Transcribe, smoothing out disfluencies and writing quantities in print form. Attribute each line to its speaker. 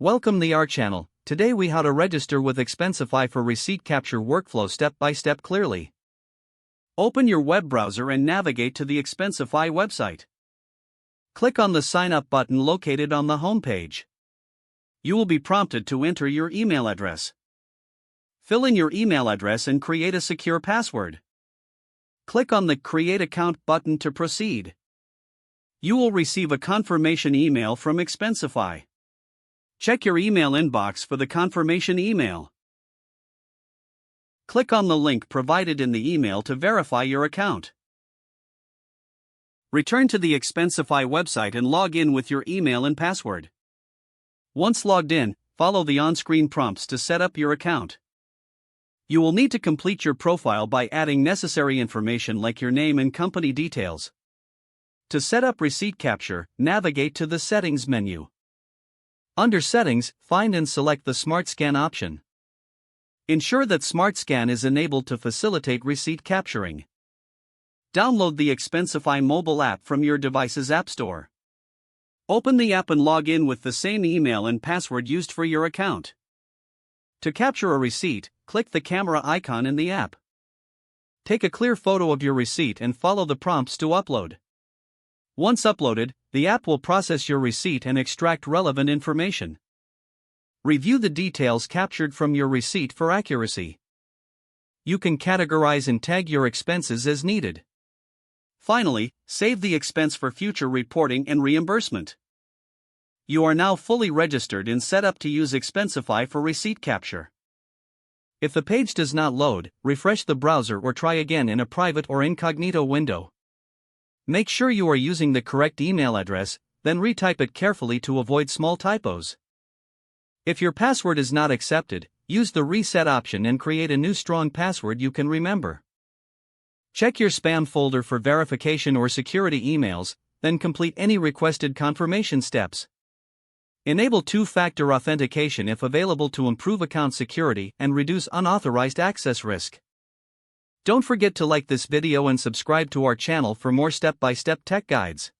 Speaker 1: Welcome to our channel. Today we how to register with Expensify for receipt capture workflow step by step clearly. Open your web browser and navigate to the Expensify website. Click on the sign up button located on the home page. You will be prompted to enter your email address. Fill in your email address and create a secure password. Click on the Create Account button to proceed. You will receive a confirmation email from Expensify. Check your email inbox for the confirmation email. Click on the link provided in the email to verify your account. Return to the Expensify website and log in with your email and password. Once logged in, follow the on-screen prompts to set up your account. You will need to complete your profile by adding necessary information like your name and company details. To set up receipt capture, navigate to the Settings menu. Under Settings, find and select the Smart Scan option. Ensure that Smart Scan is enabled to facilitate receipt capturing. Download the Expensify mobile app from your device's App Store. Open the app and log in with the same email and password used for your account. To capture a receipt, click the camera icon in the app. Take a clear photo of your receipt and follow the prompts to upload. Once uploaded, the app will process your receipt and extract relevant information. Review the details captured from your receipt for accuracy. You can categorize and tag your expenses as needed. Finally, save the expense for future reporting and reimbursement. You are now fully registered and set up to use Expensify for receipt capture. If the page does not load, refresh the browser or try again in a private or incognito window. Make sure you are using the correct email address, then retype it carefully to avoid small typos. If your password is not accepted, use the reset option and create a new strong password you can remember. Check your spam folder for verification or security emails, then complete any requested confirmation steps. Enable two-factor authentication if available to improve account security and reduce unauthorized access risk. Don't forget to like this video and subscribe to our channel for more step-by-step tech guides.